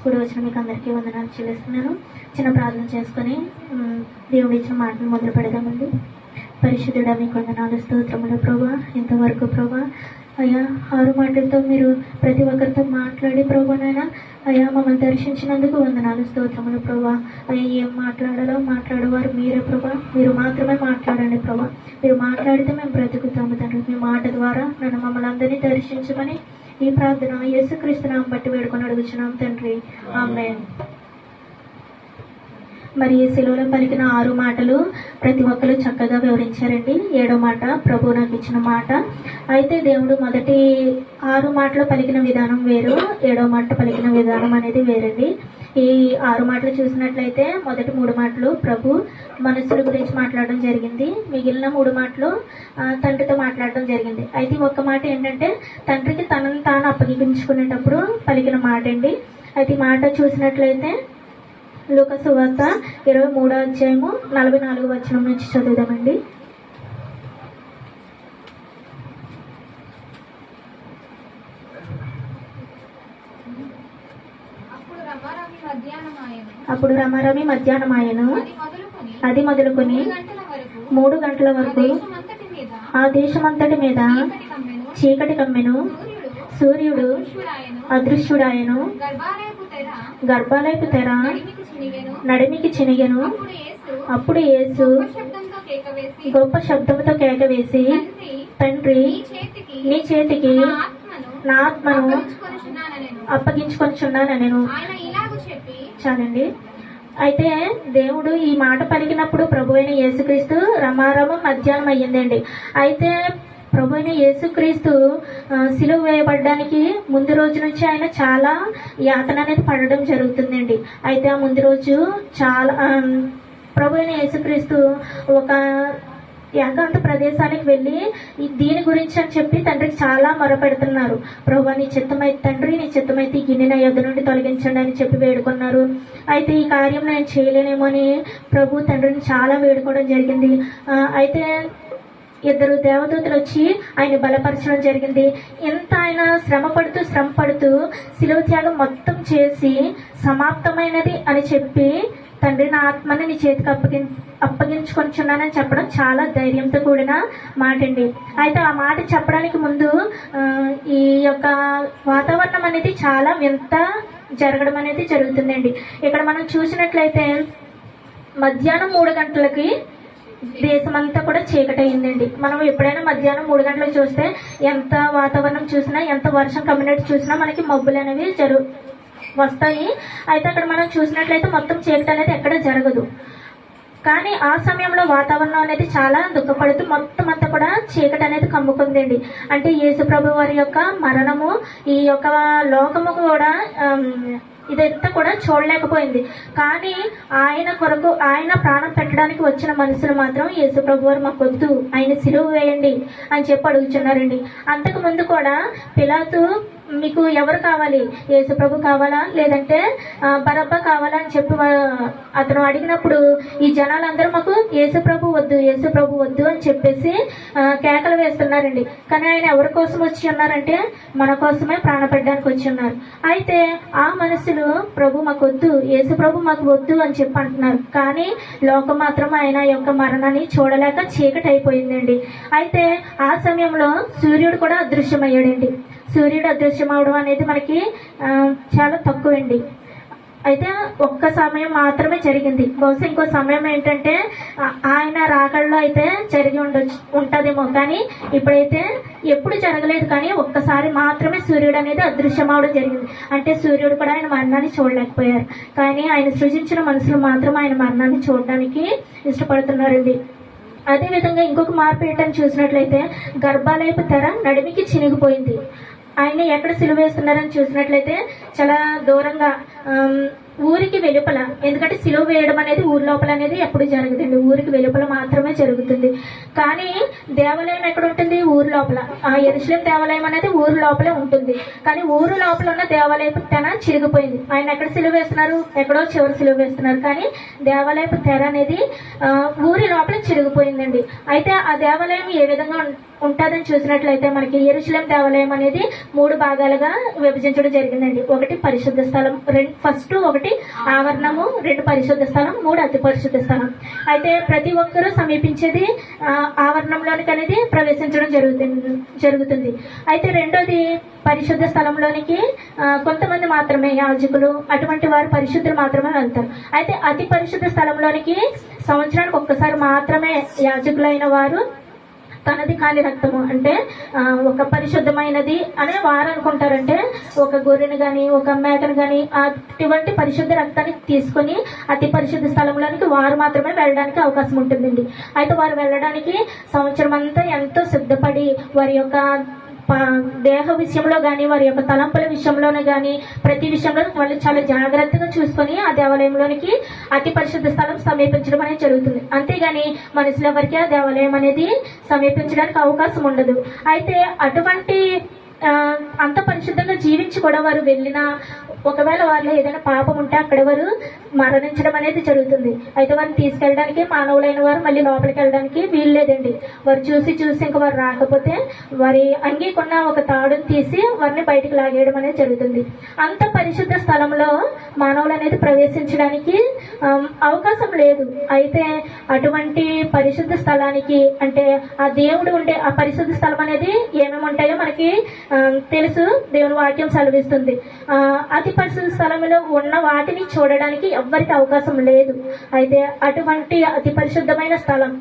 కూడి వచ్చిన మీకు అందరికీ వందనాలు చెల్లిస్తున్నాను. చిన్న ప్రార్థన చేసుకుని దేవుడు ఇచ్చిన మాటలు మొదలు పెడదామండి. పరిశుద్ధుడా మీకు వందనాలు, స్తోత్రములు ప్రభా. ఇంతవరకు ప్రభా అయ్యా 6 మాటలతో మీరు ప్రతి ఒక్కరితో మాట్లాడి ప్రభానైనా అయ్యా మమ్మల్ని దర్శించినందుకు వందనాలు, స్తోత్రములు ప్రభా. అయ్యా ఏం మాట్లాడాలో మాట్లాడేవారు మీరే ప్రభా. మీరు మాత్రమే మాట్లాడండి ప్రభా. మీరు మాట్లాడితే మేము బ్రతుకుతాము తండ్రి. మీ మాట ద్వారా నన్ను మమ్మల్ని అందరినీ దర్శించమని ఈ ప్రార్థన యేసుక్రీస్తు నామమున బట్టి వేడుకొని అడుగుచున్నాం తండ్రి, ఆమేన్. మరి శిలువలో పలికిన 6 మాటలు ప్రతి ఒక్కరు చక్కగా వివరించారండి. 7వ మాట ప్రభు నాకు ఇచ్చిన మాట. అయితే దేవుడు మొదటి 6 మాటలు పలికిన విధానం వేరు, 7వ మాట పలికిన విధానం అనేది వేరండి. ఈ 6 మాటలు చూసినట్లయితే మొదటి 3 మాటలు ప్రభు మనుషుల గురించి మాట్లాడడం జరిగింది. మిగిలిన 3 మాటలు తండ్రితో మాట్లాడడం జరిగింది. అయితే ఒక్క మాట ఏంటంటే తండ్రికి తనను తాను అప్పగించుకునేటప్పుడు పలికిన మాట అండి. అయితే ఈ మాట చూసినట్లయితే లూకా సువార్త 23వ అధ్యాయము 44వ వచనం నుంచి చదువుదామండి. అప్పుడు రమారమి మధ్యాహ్నం ఆయను, అది మొదలుకొని 3 గంటల వరకు ఆ దేశమంతటి మీద చీకటి కమ్మెను. సూర్యుడు అదృశ్యుడాయను. గర్భాలయపు తెర నడిమికి చినిగెను. అప్పుడు యేసు గొప్ప శబ్దంతో కేక వేసి, తండ్రి నీ చేతికి నా ఆత్మను అప్పగించుకొనిచున్నానెను. చాలండి. అయితే దేవుడు ఈ మాట పలికినప్పుడు ప్రభు అయిన యేసుక్రీస్తు రమారమం మధ్యాహ్నం అయ్యిందండి. అయితే ప్రభు అయిన యేసుక్రీస్తు సిలువ వేయబడ్డానికి ముందు రోజు నుంచి ఆయన చాలా యాతన అనేది పడడం జరుగుతుందండి. అయితే ఆ ముందు రోజు చాలా ప్రభు అయిన యేసుక్రీస్తు ఒక ఏకాంత ప్రదేశానికి వెళ్ళి దీని గురించి అని చెప్పి తండ్రికి చాలా మొరపెడుతున్నారు. ప్రభు నీ చిత్తమైతే తండ్రి, నీ చిత్తమైతే ఈ గిన్నె నా యొద్ద నుండి తొలగించండి అని చెప్పి వేడుకున్నారు. అయితే ఈ కార్యం నేను చేయలేనేమో అని ప్రభు తండ్రిని చాలా వేడుకోవడం జరిగింది. అయితే 2 దేవదూతలు వచ్చి ఆయన బలపరచడం జరిగింది. ఎంత ఆయన శ్రమ పడుతూ శిలువ త్యాగం మొత్తం చేసి సమాప్తమైనది అని చెప్పి తండ్రి నా ఆత్మని నీ చేతికి అప్పగించుకొనిచున్నానని చెప్పడం చాలా ధైర్యంతో కూడిన మాట అండి. అయితే ఆ మాట చెప్పడానికి ముందు ఈ యొక్క వాతావరణం అనేది చాలా వింత జరగడం అనేది జరుగుతుందండి. ఇక్కడ మనం చూసినట్లయితే మధ్యాహ్నం 3 గంటలకి దేశమంతా కూడా చీకటి అయిందండి. మనం ఎప్పుడైనా మధ్యాహ్నం 3 గంటలకు చూస్తే ఎంత వాతావరణం చూసినా, ఎంత వర్షం కమ్మినట్టు చూసినా మనకి మబ్బులు అనేవి వస్తాయి. అయితే అక్కడ మనం చూసినట్లయితే మొత్తం చీకటి అనేది ఎక్కడ జరగదు. కానీ ఆ సమయంలో వాతావరణం అనేది చాలా దుఃఖపడుతూ మొత్తం అంతా కూడా చీకటి అనేది కమ్ముకుందండి. అంటే యేసు ప్రభు వారి యొక్క మరణము ఈ యొక్క లోకము కూడా ఇదంతా కూడా చూడలేకపోయింది. కానీ ఆయన కొరకు ఆయన ప్రాణం పెట్టడానికి వచ్చిన మనుషులు మాత్రం యేసు ప్రభు వారు మాకు వద్దు, ఆయన సిలువ వేయండి అని చెప్పి అడుగుతున్నారండి. అంతకు ముందు కూడా పిలాతు మీకు ఎవరు కావాలి, యేసు ప్రభు కావాలా లేదంటే బరబ్బా కావాలా అని చెప్పి అతను అడిగినప్పుడు ఈ జనాలందరూ మాకు యేసు ప్రభు వద్దు అని చెప్పేసి కేకలు వేస్తున్నారండి. కానీ ఆయన ఎవరి కోసం వచ్చి ఉన్నారంటే మన కోసమే ప్రాణపెట్టడానికి వచ్చి ఉన్నారు. అయితే ఆ మనుషులు ప్రభు మాకు వద్దు, యేసు ప్రభు మాకు వద్దు అని చెప్పి అంటున్నారు. కానీ లోకం మాత్రం ఆయన యొక్క మరణాన్ని చూడలేక చీకటి అయిపోయిందండి. అయితే ఆ సమయంలో సూర్యుడు కూడా అదృశ్యమయ్యాడండి. సూర్యుడు అదృశ్యం అవడం అనేది మనకి చాలా తక్కువండి. అయితే ఒక్క సమయం మాత్రమే జరిగింది. బహుశా ఇంకో సమయం ఏంటంటే ఆయన రాకడలో అయితే జరిగి ఉంటుందేమో, కానీ ఇప్పుడైతే ఎప్పుడు జరగలేదు. కానీ ఒక్కసారి మాత్రమే సూర్యుడు అనేది అదృశ్యం అవడం జరిగింది. అంటే సూర్యుడు కూడా ఆయన మరణాన్ని చూడలేకపోయారు. కానీ ఆయన సృజించిన మనుషులు మాత్రం ఆయన మరణాన్ని చూడడానికి ఇష్టపడుతున్నారండి. అదేవిధంగా ఇంకొక మార్పు ఏంటని చూసినట్లయితే గర్భాలయపు తెర నడిమికి చినిగిపోయింది. ఆయన ఎక్కడ సిలువ వేస్తున్నారని చూసినట్లయితే చాలా దూరంగా ఊరికి వెలుపల, ఎందుకంటే సిలువ వేయడం అనేది ఊరి లోపల అనేది ఎప్పుడు జరుగుతుంది, ఊరికి వెలుపల మాత్రమే జరుగుతుంది. కానీ దేవాలయం ఎక్కడ ఉంటుంది? ఊరి లోపల. ఆ యెరూషలేము దేవాలయం అనేది ఊరి లోపలే ఉంటుంది. కానీ ఊరు లోపల ఉన్న దేవాలయపు తెర చిరిగిపోయింది. ఆయన ఎక్కడ సిలువ వేస్తున్నారు? ఎక్కడో చివరి సిలువ వేస్తున్నారు. కానీ దేవాలయపు తెర అనేది ఊరి లోపల చిరిగిపోయిందండి. అయితే ఆ దేవాలయం ఏ విధంగా ఉంటుందని చూసినట్లయితే మనకి యెరూషలేము దేవాలయం అనేది 3 భాగాలుగా విభజించడం జరిగిందండి. ఒకటి పరిశుద్ధ స్థలం, ఫస్ట్ ఒకటి ఆవరణము, 2 పరిశుద్ధ స్థలం, 3 అతి పరిశుద్ధ స్థలం. అయితే ప్రతి ఒక్కరూ సమీపించేది ఆవరణంలోనికి అనేది ప్రవేశించడం జరుగుతుంది. అయితే రెండోది పరిశుద్ధ స్థలంలోనికి కొంతమంది మాత్రమే, యాజకులు అటువంటి వారు పరిశుద్ధులు మాత్రమే వెళ్తారు. అయితే అతి పరిశుద్ధ స్థలంలోనికి సంవత్సరానికి ఒక్కసారి మాత్రమే యాజకులైన వారు తనది కాని రక్తము, అంటే ఒక పరిశుద్ధమైనది అనే వారు అనుకుంటారంటే ఒక గొర్రెను గాని ఒక మేకను గాని అటువంటి పరిశుద్ధ రక్తాన్ని తీసుకొని అతి పరిశుద్ధ స్థలంలోనికి వారు మాత్రమే వెళ్ళడానికి అవకాశం ఉంటుందండి. అయితే వారు వెళ్ళడానికి సంవత్సరం అంతా ఎంతో సిద్ధపడి వారి యొక్క దేహ విషయంలో కానీ వారి యొక్క తలంపుల విషయంలోనే కానీ ప్రతి విషయంలో వాళ్ళు చాలా జాగ్రత్తగా చూసుకొని ఆ దేవాలయంలోనికి అతి పరిశుద్ధ స్థలం సమీపించడం అనేది జరుగుతుంది. అంతేగాని మనుషులు ఎవరికి ఆ దేవాలయం అనేది సమీపించడానికి అవకాశం ఉండదు. అయితే అటువంటి అంత పరిశుద్ధంగా జీవించి కూడా వారు వెళ్ళినా ఒకవేళ వారిలో ఏదైనా పాపం ఉంటే అక్కడ వారు మరణించడం అనేది జరుగుతుంది. అయితే వారిని తీసుకెళ్ళడానికి మానవులైన వారు మళ్ళీ లోపలికి వెళ్ళడానికి వీల్లేదండి. వారు చూసి ఇంకా వారు రాకపోతే వారి అంగీకున్న ఒక తాడును తీసి వారిని బయటికి లాగేయడం అనేది జరుగుతుంది. అంత పరిశుద్ధ స్థలంలో మానవులు అనేది ప్రవేశించడానికి అవకాశం లేదు. అయితే అటువంటి పరిశుద్ధ స్థలానికి అంటే ఆ దేవుడు ఉండే ఆ పరిశుద్ధ స్థలం అనేది ఏమేమి ఉంటాయో మనకి తెలుసు, దేవుని వాక్యం సెలవిస్తుంది. అతి పరిశుద్ధ స్థలంలో ఉన్న వాటిని చూడడానికి ఎవ్వరికి అవకాశం లేదు. అయితే అటువంటి అతి పరిశుద్ధమైన స్థలం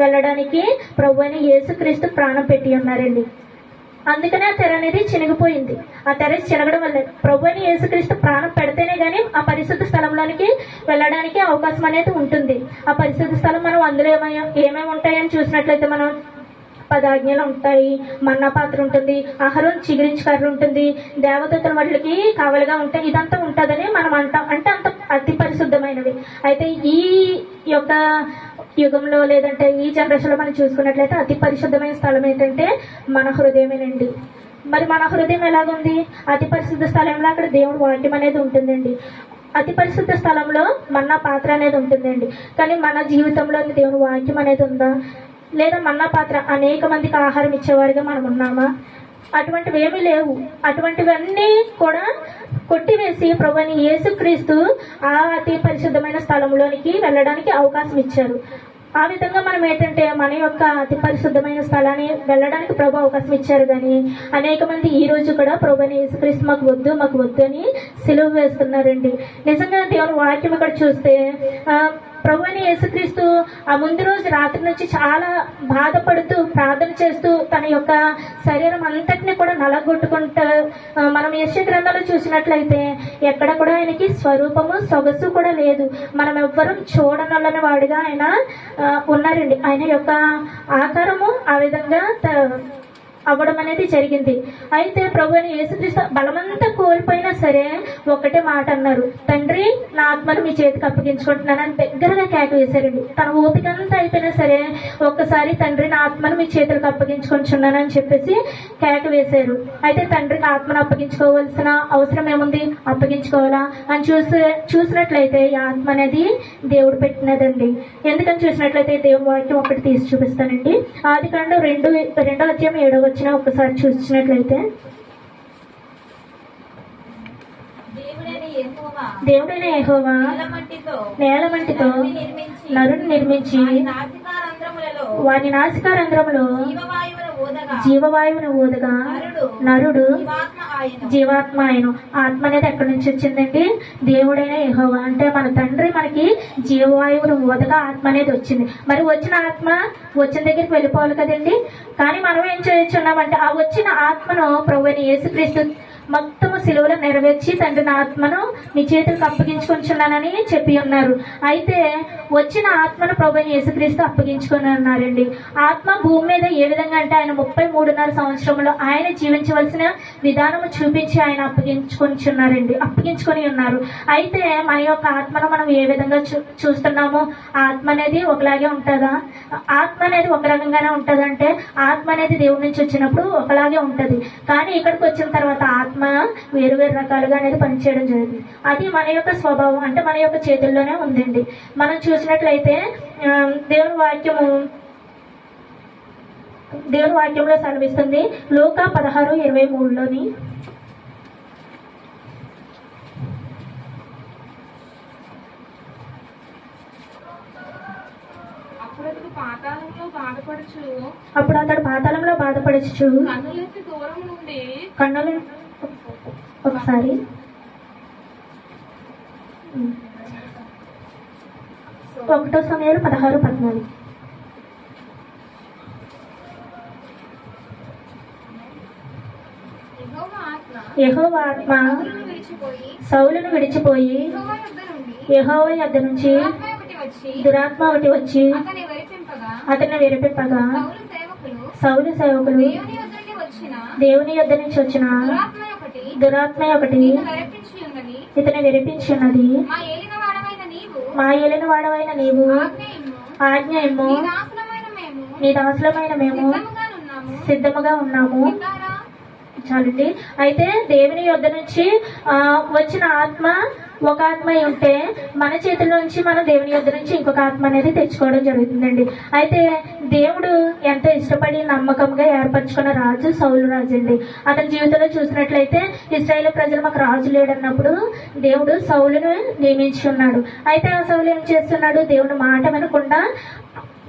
వెళ్ళడానికి ప్రభువైన యేసుక్రీస్తు ప్రాణం పెట్టి ఉన్నారండి. అందుకనే ఆ తెర అనేది చినిగిపోయింది. ఆ తెర చినగడం వల్ల ప్రభువైన యేసుక్రీస్తు ప్రాణం పెడితేనే గానీ ఆ పరిశుద్ధ స్థలంలోనికి వెళ్ళడానికి అవకాశం అనేది ఉంటుంది. ఆ పరిశుద్ధ స్థలం మనం అందులో ఏమేమి ఉంటాయని చూసినట్లయితే మనం 10 ఆజ్ఞలు ఉంటాయి, మన్నా పాత్ర ఉంటుంది, ఆహారం చిగురించి కర్ర ఉంటుంది, దేవదూతల వాటికి కావలిగా ఉంటాయి. ఇదంతా ఉంటుందని మనం అంటాం. అంటే అంత అతి పరిశుద్ధమైనవి. అయితే ఈ యొక్క యుగంలో లేదంటే ఈ జనరేషన్లో మనం చూసుకున్నట్లయితే అతి పరిశుద్ధమైన స్థలం ఏంటంటే మన హృదయమేనండి. మరి మన హృదయం ఎలాగుంది? అతి పరిశుద్ధ స్థలంలో అక్కడ దేవుడు వాక్యం అనేది ఉంటుందండి. అతి పరిశుద్ధ స్థలంలో మన్నా పాత్ర అనేది ఉంటుందండి. కానీ మన జీవితంలో దేవుని వాక్యం అనేది ఉందా? లేదా మన్నా పాత్ర అనేక మందికి ఆహారం ఇచ్చేవారిగా మనం ఉన్నామా? అటువంటివి ఏమీ లేవు. అటువంటివన్నీ కూడా కొట్టివేసి ప్రభువైన యేసుక్రీస్తు ఆ అతి పరిశుద్ధమైన స్థలంలోనికి వెళ్ళడానికి అవకాశం ఇచ్చారు. ఆ విధంగా మనం ఏంటంటే మన యొక్క అతి పరిశుద్ధమైన స్థలాన్ని వెళ్ళడానికి ప్రభు అవకాశం ఇచ్చారు. కానీ అనేక మంది ఈ రోజు కూడా ప్రభువైన యేసుక్రీస్తు మాకు వద్దు అని సిలువ వేస్తున్నారండి. నిజంగా దేవుని వాక్యం ఇక్కడ చూస్తే ప్రభువైన యేసుక్రీస్తు ఆ ముందు రోజు రాత్రి నుంచి చాలా బాధపడుతూ ప్రార్థన చేస్తూ తన యొక్క శరీరం అంతటిని కూడా నలగొట్టుకుంటూ మనం యెషయా గ్రంథంలో చూసినట్లయితే ఎక్కడ కూడా ఆయనకి స్వరూపము సొగసు కూడా లేదు. మనం ఎవ్వరం చూడనల్లని వాడిగా ఆయన ఉన్నారండి. ఆయన యొక్క ఆకారము ఆ విధంగా అవ్వడం అనేది జరిగింది. అయితే ప్రభువైన యేసుక్రీస్తు బలమంతా కోల్పోయినా సరే ఒకటే మాట అన్నారు, తండ్రి నా ఆత్మను మీ చేతికి అప్పగించుకుంటున్నానని దగ్గరగా కేక వేశారండి. తన ఓపిక అంతా అయిపోయినా సరే ఒక్కసారి తండ్రి నా ఆత్మను మీ చేతులకు అప్పగించుకుంటున్నానని చెప్పేసి కేక వేశారు. అయితే తండ్రికి ఆత్మను అప్పగించుకోవాల్సిన అవసరం ఏముంది? అప్పగించుకోవాలా అని చూసినట్లయితే ఈ ఆత్మ అనేది దేవుడు పెట్టినదండి. ఎందుకని చూసినట్లయితే దేవుని వాక్యం ఒకటి తీసి చూపిస్తానండి. ఆదికాండం 2వ అధ్యాయం 7వ వచనం ఒకసారి చూసినట్లయితే, దేవుడైన యెహోవా నేలమంటితో నరుని నిర్మించి వాని నాసికారంధ్రములో జీవవాయువును ఊదగా నరుడు జీవాత్మ ఆయన. ఆత్మ అనేది ఎక్కడి నుంచి వచ్చిందండి? దేవుడైన యెహోవా అంటే మన తండ్రి మనకి జీవవాయువును ఊదగా ఆత్మ అనేది వచ్చింది. మరి వచ్చిన ఆత్మ వచ్చిన దగ్గరికి వెళ్ళిపోవాలి కదండి. కానీ మనం ఏం చేస్తున్నామంటే ఆ వచ్చిన ఆత్మను ప్రభువైన యేసుక్రీస్తు మొత్తము సిలువలో నెరవేర్చి తండ్రి నా ఆత్మను మీ చేతులకు అప్పగించుకొంచున్నానని చెప్పి ఉన్నారు. అయితే వచ్చిన ఆత్మను ప్రభువైన యేసుక్రీస్తు అప్పగించుకొని ఉన్నారండి. ఆత్మ భూమి మీద ఏ విధంగా అంటే ఆయన 33.5 సంవత్సరంలో ఆయన జీవించవలసిన విధానము చూపించి ఆయన అప్పగించుకొని ఉన్నారు. అయితే మన యొక్క ఆత్మను మనం ఏ విధంగా చూస్తున్నామో ఆత్మ అనేది ఒకలాగే ఉంటుందా? ఆత్మ అనేది ఒక రకంగానే ఉంటుందంటే ఆత్మ అనేది దేవుడి నుంచి వచ్చినప్పుడు ఒకలాగే ఉంటుంది. కానీ ఇక్కడికి వచ్చిన తర్వాత ఆత్మ వేరు వేరు రకాలుగా అనేది పనిచేయడం జరుగుతుంది. అది మన యొక్క స్వభావం అంటే మన యొక్క చేతుల్లోనే ఉందండి. మనం చూసినట్లయితే దేవుని వాక్యంలో సెలవిస్తుంది. లూకా 16:23లోని అప్పుడు అతడు పాతాళంలో బాధపడుచు కన్నులు ఒకసారి 1 సమయాలు 16-14 యెహోవా ఆత్మ సౌలును విడిచిపోయి యెహోవా యొద్ద నుంచి దురాత్మ ఒకటి వచ్చి అతన్ని వెరిపింపగా సౌలు సేవకులు దేవుని యొద్ద నుంచి వచ్చిన దురాత్మ ఒకటి ఇతని వెరిపించి ఉన్నది. మా ఏలిన వాడవైన నీవు ఆజ్ఞ ఇమ్ము, నీ దాసులమైన మేము సిద్ధముగా ఉన్నాము. చాలండి. అయితే దేవుని యొద్ద నుంచి వచ్చిన ఆత్మ ఒక ఆత్మ ఉంటే మన చేతుల్లో నుంచి మనం దేవుని యొద్ద నుంచి ఇంకొక ఆత్మ అనేది తెచ్చుకోవడం జరుగుతుందండి. అయితే దేవుడు ఎంతో ఇష్టపడి నమ్మకంగా ఏర్పరచుకున్న రాజు సౌలు రాజు అండి. అతని జీవితంలో చూసినట్లయితే ఇశ్రాయేలు ప్రజలు మాకు రాజు లేడన్నప్పుడు దేవుడు సౌలును నియమించి ఉన్నాడు. అయితే ఆ సౌలు ఏం చేస్తున్నాడు? దేవుని మాట వినకుండా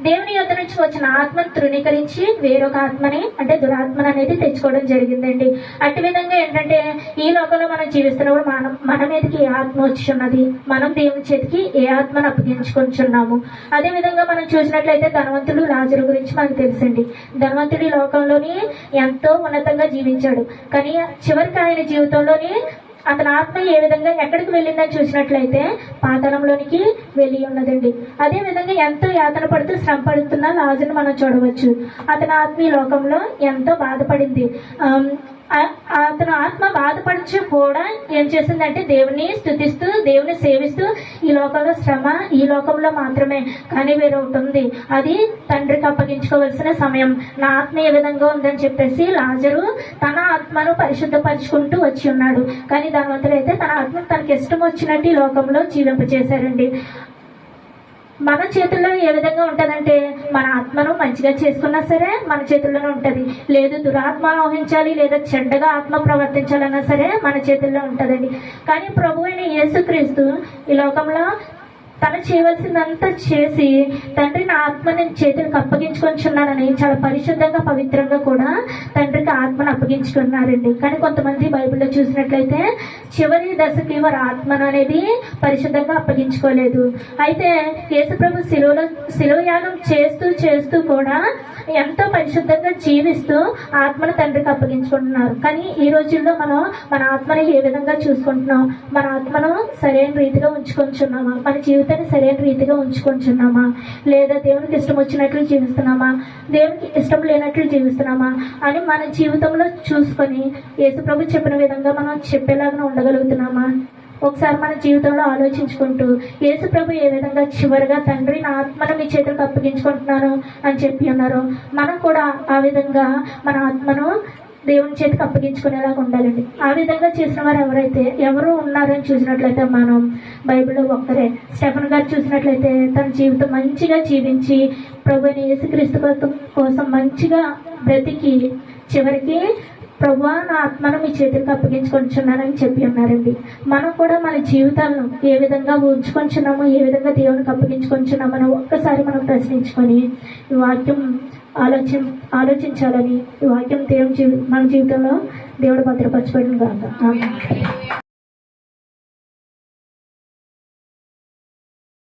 దేవుని యొద్ద నుంచి వచ్చిన ఆత్మను తృణీకరించి వేరొక ఆత్మని అంటే దురాత్మని అనేది తెచ్చుకోవడం జరిగిందండి. అట్టి విధంగా ఏంటంటే ఈ లోకంలో మనం జీవిస్తున్నప్పుడు మన మీదకి ఏ ఆత్మ వచ్చి ఉన్నది, మనం దేవుని చేతికి ఏ ఆత్మను అప్పగించుకుంటున్నాము. అదే విధంగా మనం చూసినట్లయితే ధనవంతుడు లాజరు గురించి మనకు తెలుసండి. ధనవంతుడు ఈ లోకంలోని ఎంతో ఉన్నతంగా జీవించాడు. కానీ చివరికి ఆయన జీవితంలోని అతని ఆత్మ ఏ విధంగా ఎక్కడికి వెళ్ళిందని చూసినట్లయితే పాతాళంలోనికి వెళ్ళి ఉన్నదండి. అదే విధంగా ఎంతో యాతన పడుతూ శ్రమ పడుతున్న లాజరును మనం చూడవచ్చు. అతని ఆత్మ ఈ లోకంలో ఎంతో బాధపడింది. అతను ఆత్మ బాధపడుచు కూడా ఏం చేసిందంటే దేవుని స్తుతిస్తూ దేవుని సేవిస్తూ ఈ లోకంలో శ్రమ ఈ లోకంలో మాత్రమే, కానీ వేరే ఒకటి ఉంది, అది తండ్రికి అప్పగించుకోవాల్సిన సమయం. నా ఆత్మ ఏ విధంగా ఉందని చెప్పేసి లాజరు తన ఆత్మను పరిశుద్ధపరుచుకుంటూ వచ్చి ఉన్నాడు. కానీ ధనవంతుడు అయితే తన ఆత్మను తనకి ఇష్టం వచ్చినట్టు ఈ లోకంలో జీవింపచేశారండి. మన చేతుల్లో ఏ విధంగా ఉంటుందంటే మన ఆత్మను మంచిగా చేసుకున్నా సరే మన చేతుల్లోనే ఉంటుంది. లేదు దురాత్మ ఆవహించాలి లేదా చెడ్డగా ఆత్మ ప్రవర్తించాలన్నా సరే మన చేతుల్లో ఉంటుందండి. కానీ ప్రభు అయిన యేసుక్రీస్తు ఈ లోకంలో తను చేయవలసిందంతా చేసి తండ్రి నా ఆత్మ నేను చేతులకు అప్పగించుకొనిచున్నానని చాలా పరిశుద్ధంగా పవిత్రంగా కూడా తండ్రికి ఆత్మను అప్పగించుకున్నారండి. కానీ కొంతమంది బైబిల్లో చూసినట్లయితే చివరి దశకి వారి ఆత్మను అనేది పరిశుద్ధంగా అప్పగించుకోలేదు. అయితే యేసుప్రభు శిలువ యాగం చేస్తూ కూడా ఎంతో పరిశుద్ధంగా జీవిస్తూ ఆత్మను తండ్రికి అప్పగించుకుంటున్నారు. కానీ ఈ రోజుల్లో మనం మన ఆత్మని ఏ విధంగా చూసుకుంటున్నాం? మన ఆత్మను సరైన రీతిగా ఉంచుకొంచున్నామా? మన జీవితాన్ని సరైన రీతిగా ఉంచుకొంచున్నామా? లేదా దేవునికి ఇష్టం వచ్చినట్లు జీవిస్తున్నామా, దేవునికి ఇష్టం లేనట్లు జీవిస్తున్నామా అని మన జీవితంలో చూసుకొని యేసుప్రభు చెప్పిన విధంగా మనం చెప్పేలాగా ఉండగలుగుతున్నామా? ఒకసారి మన జీవితంలో ఆలోచించుకుంటూ యేసుప్రభు ఏ విధంగా చివరిగా తండ్రి నా ఆత్మను మీ చేతులకు అప్పగించుకుంటున్నాను అని చెప్పి ఉన్నారు, మనం కూడా ఆ విధంగా మన ఆత్మను దేవుని చేతికి అప్పగించుకునేలాగా ఉండాలండి. ఆ విధంగా చేసిన వారు ఎవరు ఉన్నారని చూసినట్లయితే మనం బైబిల్లో ఒక్కరే. స్టెఫెన్ గారు చూసినట్లయితే తన జీవితం మంచిగా జీవించి ప్రభువైన యేసుక్రీస్తు కోసం మంచిగా బ్రతికి చివరికి ప్రభువా నా ఆత్మను మీ చేతులకు అప్పగించుకొనిచున్నానని చెప్పి ఉన్నారండి. మనం కూడా మన జీవితాలను ఏ విధంగా ఉంచుకొనిచున్నామో ఏ విధంగా దేవునికి అప్పగించుకొనిచున్నామని ఒక్కసారి మనం ప్రశ్నించుకొని ఈ వాక్యం ఆలోచించాలని ఈ వాక్యం మన జీవితంలో దేవుడు భద్రపరచబడిన కాక.